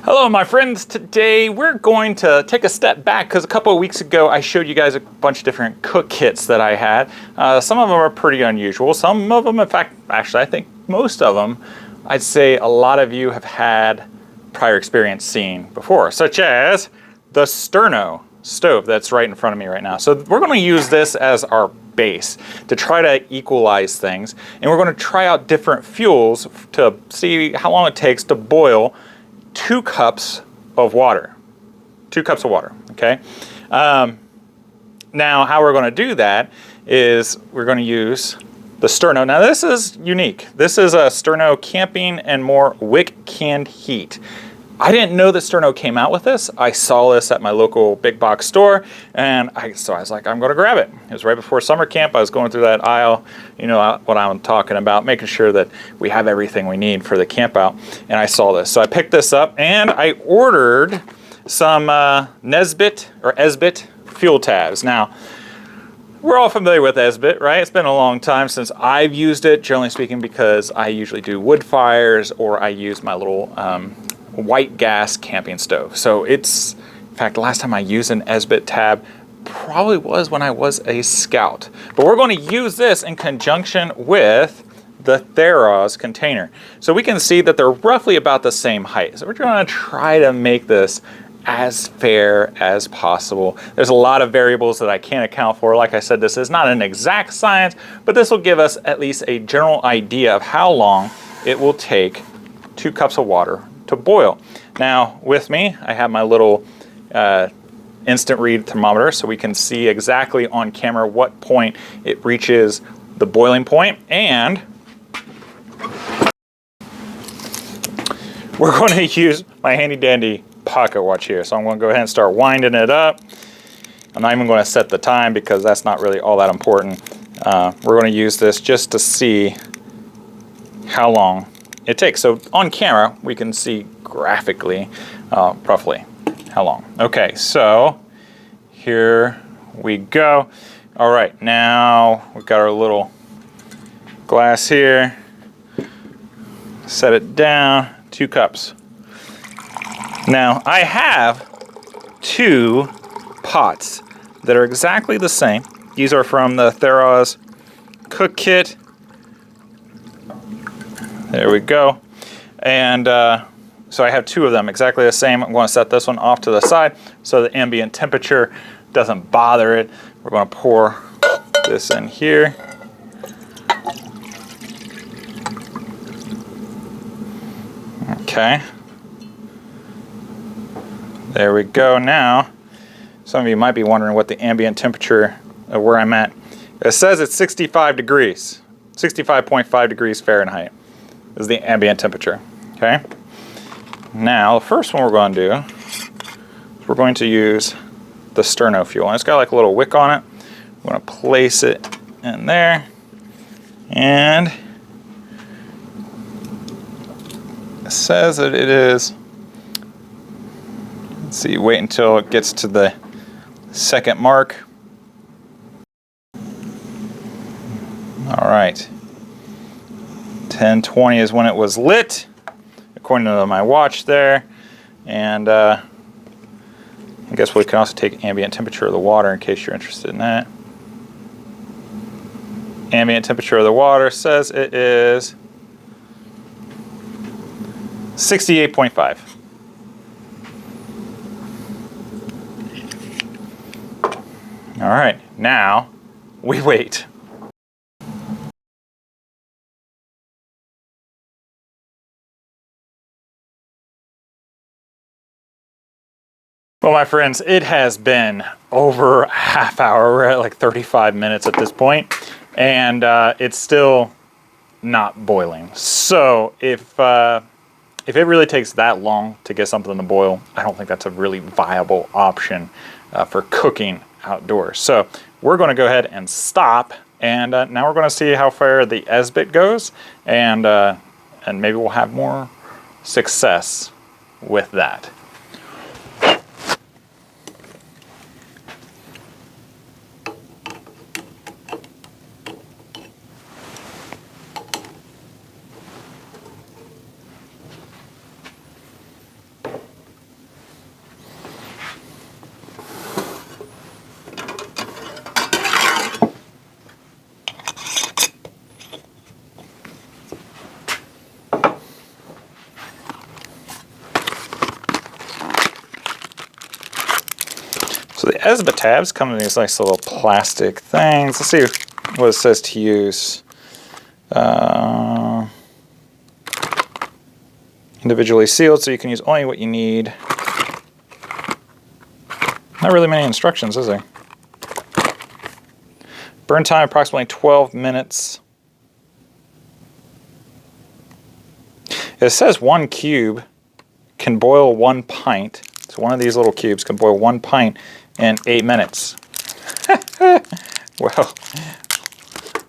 Hello my friends, today we're going to take a step back because a couple of weeks ago I showed you guys a bunch of different cook kits that I had. Some of them are pretty unusual, some of them, in fact, actually I think most of them, I'd say a lot of you have had prior experience seeing before, such as the Sterno stove that's right in front of me right now. So we're going to use this as our base to try to equalize things, and we're going to try out different fuels to see how long it takes to boil 2 cups of water. 2 cups of water, okay? Now, how we're going to do that is we're going to use the Sterno. Now, this is unique. This is a Sterno Camping and More Wick Canned Heat. I didn't know that Sterno came out with this. I saw this at my local big box store, and so I was like, I'm going to grab it. It was right before summer camp. I was going through that aisle, you know what I'm talking about, making sure that we have everything we need for the camp out, and I saw this. So I picked this up, and I ordered some Esbit fuel tabs. Now, we're all familiar with Esbit, right? It's been a long time since I've used it, generally speaking, because I usually do wood fires, or I use my little white gas camping stove. So it's, in fact, the last time I used an Esbit tab probably was when I was a scout. But we're going to use this in conjunction with the Theros container. So we can see that they're roughly about the same height. So we're going to try to make this as fair as possible. There's a lot of variables that I can't account for. Like I said, this is not an exact science, but this will give us at least a general idea of how long it will take 2 cups of water to boil. Now, with me, I have my little instant read thermometer, so we can see exactly on camera what point it reaches the boiling point, and we're going to use my handy dandy pocket watch here. So I'm going to go ahead and start winding it up. I'm not even going to set the time because that's not really all that important. We're going to use this just to see how long it takes. So on camera, we can see graphically, roughly how long. Okay, so here we go. All right, now we've got our little glass here. Set it down, 2 cups. Now, I have 2 pots that are exactly the same. These are from the Theros cook kit. There we go. And so I have 2 of them exactly the same. I'm going to set this one off to the side so the ambient temperature doesn't bother it. We're going to pour this in here. Okay. There we go. Now, some of you might be wondering what the ambient temperature of where I'm at. It says it's 65 degrees, 65.5 degrees Fahrenheit is the ambient temperature. Okay. Now, the first one we're going to do is we're going to use the Sterno fuel. And it's got like a little wick on it. I'm going to place it in there, and it says that it is, let's see, wait until it gets to the second mark. All right. 10:20 is when it was lit, according to my watch there. And I guess we can also take ambient temperature of the water in case you're interested in that. Ambient temperature of the water says it is 68.5. All right, now we wait. Well, my friends, it has been over a half hour. We're at like 35 minutes at this point, and it's still not boiling. So if it really takes that long to get something to boil, I don't think that's a really viable option for cooking outdoors. So we're going to go ahead and stop, and now we're going to see how far the Esbit goes, and maybe we'll have more success with that. So the ESBA tabs come in these nice little plastic things. Let's see what it says to use. Individually sealed, so you can use only what you need. Not really many instructions, is there? Burn time approximately 12 minutes. It says 1 cube can boil 1 pint. So one of these little cubes can boil 1 pint in 8 minutes. Well,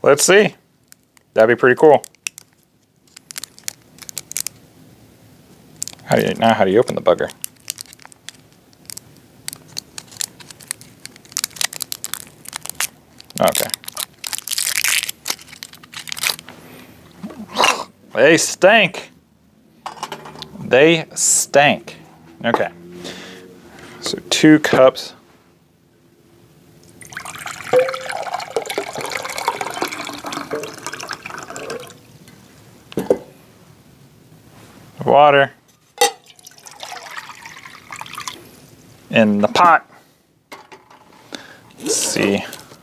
let's see. That'd be pretty cool. How do you open the bugger? Okay. They stink. They stank. Okay. So 2 cups. Of water. In the pot. Let's see what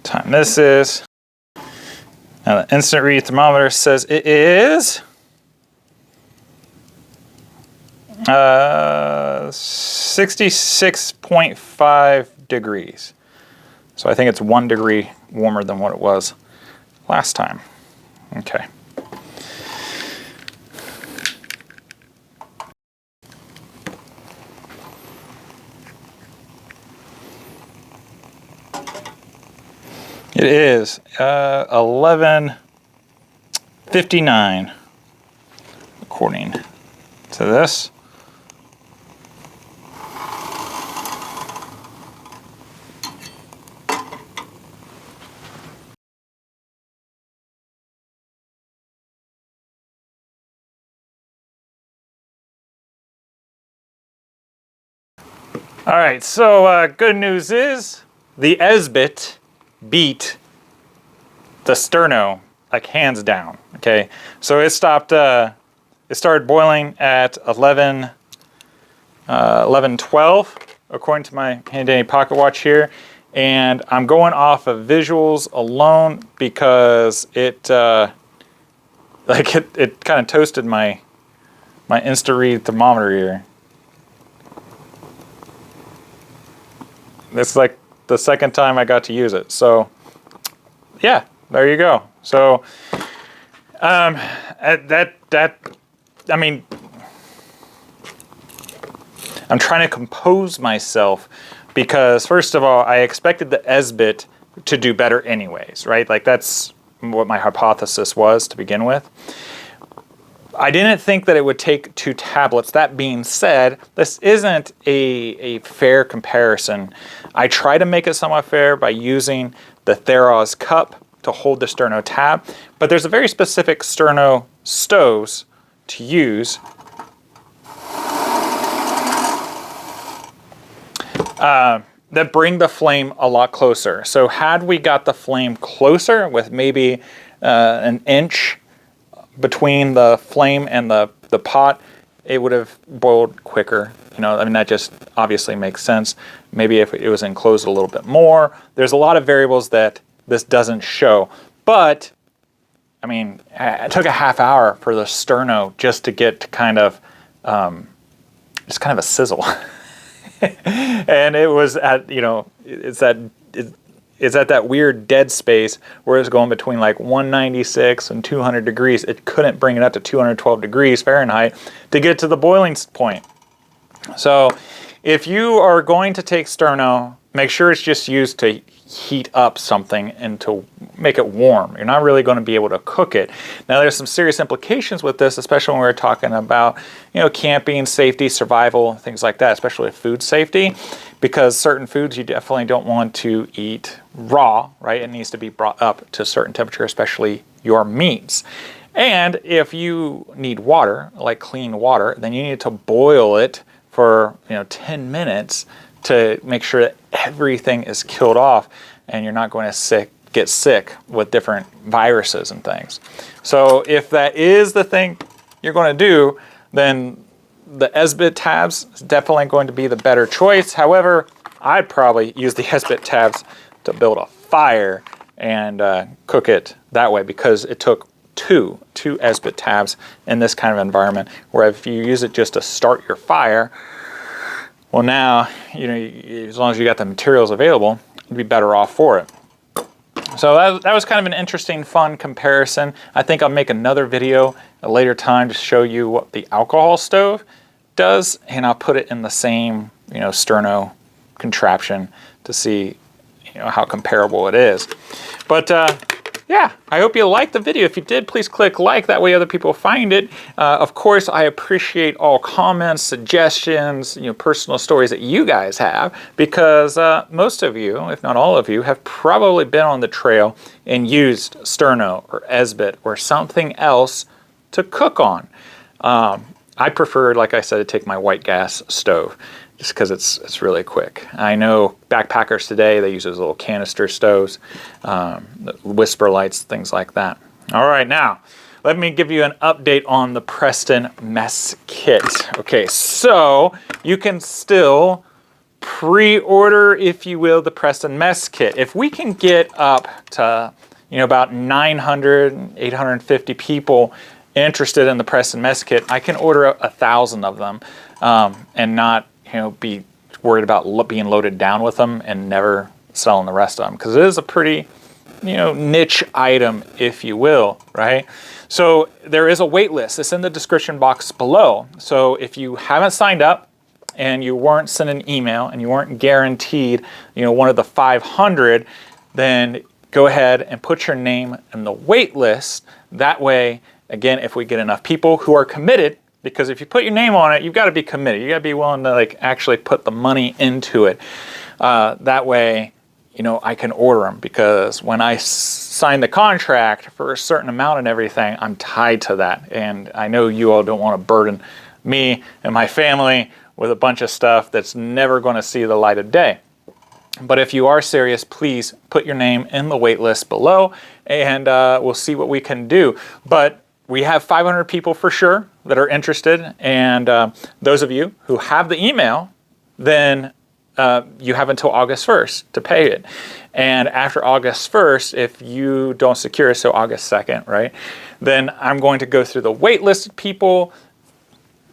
time this is. Now the instant read thermometer says it is 66.5 degrees. So I think it's 1 degree warmer than what it was last time. Okay. It is 11:59 according to this. All right, so good news is the Esbit beat the Sterno, like hands down. Okay, so it stopped. It started boiling at 11:12 according to my handy pocket watch here, and I'm going off of visuals alone because it kind of toasted my InstaRead thermometer here. It's like the second time I got to use it. So yeah, there you go. So I mean, I'm trying to compose myself because first of all, I expected the Esbit to do better anyways, right? Like that's what my hypothesis was to begin with. I didn't think that it would take 2 tablets. That being said, this isn't a fair comparison. I try to make it somewhat fair by using the Theros cup to hold the Sterno tab, but there's a very specific Sterno stoves to use that bring the flame a lot closer. So had we got the flame closer with maybe an inch between the flame and the pot, it would have boiled quicker. You know, I mean, that just obviously makes sense. Maybe if it was enclosed a little bit more. There's a lot of variables that this doesn't show. But, I mean, it took a half hour for the Sterno just to get to kind of a sizzle. And it was at, you know, it's at that weird dead space where it's going between like 196 and 200 degrees. It couldn't bring it up to 212 degrees Fahrenheit to get to the boiling point. So if you are going to take Sterno, make sure it's just used to heat up something and to make it warm. You're not really going to be able to cook it. Now there's some serious implications with this, especially when we're talking about, you know, camping, safety, survival, things like that, especially food safety, because certain foods you definitely don't want to eat raw, right? It needs to be brought up to a certain temperature, especially your meats. And if you need water, like clean water, then you need to boil it for, you know, 10 minutes to make sure that everything is killed off and you're not going to get sick with different viruses and things. So if that is the thing you're going to do, then the Esbit tabs is definitely going to be the better choice. However, I'd probably use the Esbit tabs to build a fire and cook it that way, because it took two Esbit tabs in this kind of environment, where if you use it just to start your fire, well, now, you know, as long as you got the materials available, you'd be better off for it. So that was kind of an interesting, fun comparison. I think I'll make another video a later time to show you what the alcohol stove does, and I'll put it in the same, you know, Sterno contraption to see, you know, how comparable it is. But yeah, I hope you liked the video. If you did, please click like. That way other people find it. Of course, I appreciate all comments, suggestions, you know, personal stories that you guys have, because most of you, if not all of you, have probably been on the trail and used Sterno or Esbit or something else to cook on. I prefer, like I said, to take my white gas stove, just because it's really quick. I know backpackers today, they use those little canister stoves, whisper lights, things like that. All right, now, let me give you an update on the Preston Mess Kit. Okay, so you can still pre-order, if you will, the Preston Mess Kit. If we can get up to, you know, about 900, 850 people interested in the Preston Mess Kit, I can order 1,000 of them and not, you know, be worried about being loaded down with them and never selling the rest of them, because it is a pretty, you know, niche item, if you will, right? So there is a wait list. It's in the description box below. So if you haven't signed up and you weren't sent an email and you weren't guaranteed, you know, one of the 500, then go ahead and put your name in the wait list. That way, again, if we get enough people who are committed, because if you put your name on it, you've got to be committed. You got to be willing to, like, actually put the money into it. That way, you know, I can order them, because when I sign the contract for a certain amount and everything, I'm tied to that. And I know you all don't want to burden me and my family with a bunch of stuff that's never going to see the light of day. But if you are serious, please put your name in the wait list below, and we'll see what we can do. But we have 500 people for sure that are interested, and those of you who have the email, then you have until August 1st to pay it. And after August 1st, if you don't secure it, so August 2nd, right, then I'm going to go through the wait list of people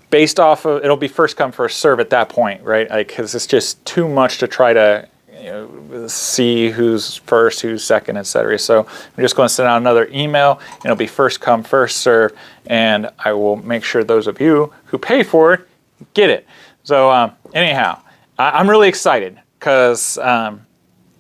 based off of, it'll be first come, first serve at that point, right? Because it's just too much to try to, you know, see who's first, who's second, etc. So I'm just going to send out another email, and it'll be first come, first serve, and I will make sure those of you who pay for it get it. So anyhow, I'm really excited, because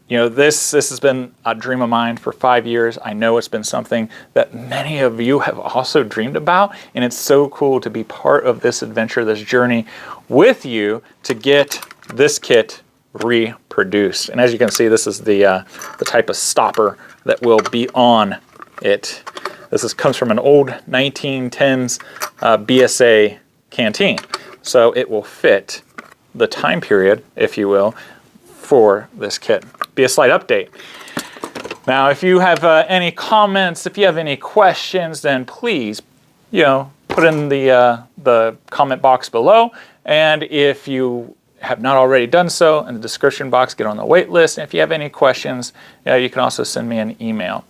you know, this has been a dream of mine for 5 years. I know it's been something that many of you have also dreamed about, and it's so cool to be part of this adventure, this journey with you to get this kit reproduced. And as you can see, this is the type of stopper that will be on it. This comes from an old 1910s B.S.A. canteen, so it will fit the time period, if you will, for this kit. Be a slight update. Now, if you have any comments, if you have any questions, then please, you know, put in the comment box below. And if you have not already done so, in the description box, get on the wait list. And if you have any questions, you can also send me an email.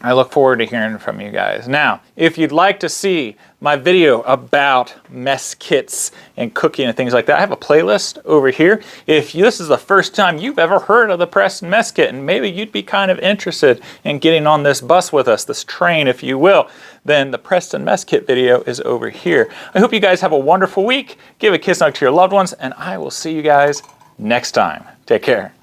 I look forward to hearing from you guys. Now, if you'd like to see my video about mess kits and cooking and things like that, I have a playlist over here. If this is the first time you've ever heard of the Preston Mess Kit, and maybe you'd be kind of interested in getting on this bus with us, this train, if you will, then the Preston Mess Kit video is over here. I hope you guys have a wonderful week. Give a kiss out to your loved ones, and I will see you guys next time. Take care.